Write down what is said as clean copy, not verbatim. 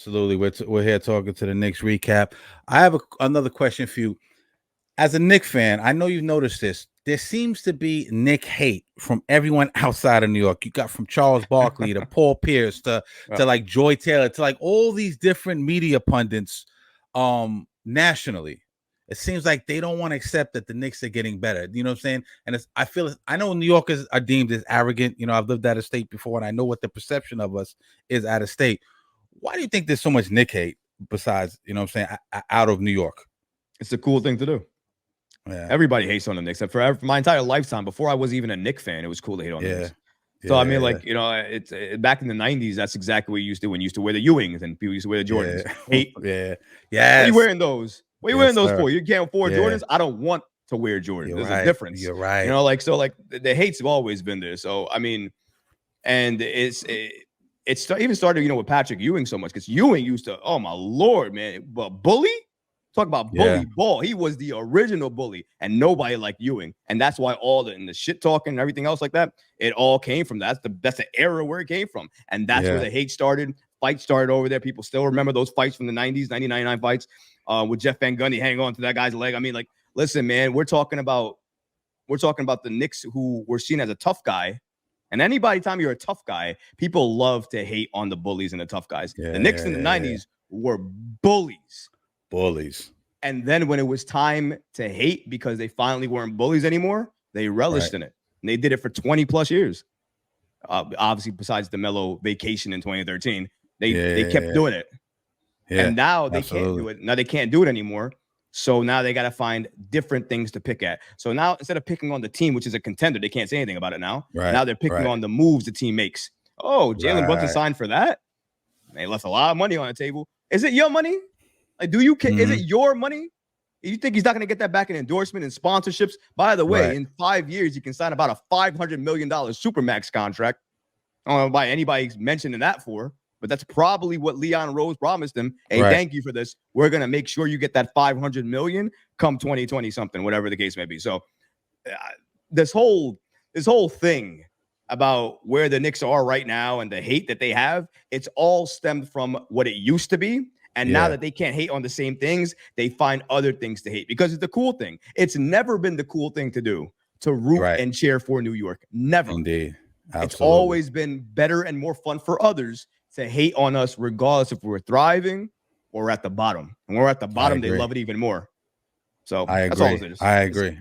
Absolutely. We're here talking to the Knicks recap. I have another question for you. As a Knicks fan, I know you've noticed this. There seems to be Knick hate from everyone outside of New York. You got from Charles Barkley to Paul Pierce to like Joy Taylor to like all these different media pundits nationally. It seems like they don't want to accept that the Knicks are getting better. You know what I'm saying? And I know New Yorkers are deemed as arrogant. You know, I've lived out of state before, and I know what the perception of us is out of state. Why do you think there's so much Knick hate besides, you know what I'm saying, out of New York? It's a cool thing to do. Yeah. Everybody hates on the Knicks. For my entire lifetime, before I was even a Knicks fan, it was cool to hate on the Knicks. So I mean, like, you know, it's back in the '90s. That's exactly what you used to when you used to wear the Ewings and people used to wear the Jordans. Hate. Yeah. Why are you wearing those? What are you wearing those for? You can't afford Jordans. I don't want to wear Jordans. There's a difference. You're right. You know, like, so like the hates have always been there. So I mean, and it even started, you know, with Patrick Ewing so much because Ewing used to, oh my Lord, man, but bully. Talk about bully ball. He was the original bully, and nobody liked Ewing, and that's why all the shit talking and everything else like that, it all came from that. That's the era where it came from, and that's where the hate started. Fights started over there. People still remember those fights from the '90s, 1999 fights with Jeff Van Gundy hanging on to that guy's leg. I mean, like, listen, man, we're talking about the Knicks who were seen as a tough guy, and anytime you're a tough guy, people love to hate on the bullies and the tough guys. The Knicks in the '90s were bullies. And then when it was time to hate because they finally weren't bullies anymore, they relished in it. And they did it for 20 plus years. Obviously, besides the Melo vacation in 2013, they kept doing it. And now they can't do it. Now they can't do it anymore. So now they got to find different things to pick at. So now instead of picking on the team, which is a contender, they can't say anything about it now. Now they're picking on the moves the team makes. Oh, Jalen Brunson signed for that? They left a lot of money on the table. Is it your money? Like, do you care? Is it your money? You think he's not going to get that back in endorsement and sponsorships? By the way, in 5 years, you can sign about a $500 million Supermax contract. I don't know why anybody's mentioning that for, but that's probably what Leon Rose promised him. Hey, thank you for this. We're going to make sure you get that $500 million come 2020 something, whatever the case may be. So this whole thing about where the Knicks are right now and the hate that they have, it's all stemmed from what it used to be. And now that they can't hate on the same things, they find other things to hate because it's the cool thing. It's never been the cool thing to do, to root and cheer for New York. Never. Indeed. Absolutely. It's always been better and more fun for others to hate on us, regardless if we're thriving or at the bottom. And when we're at the bottom, they love it even more. So that's all it is. I agree.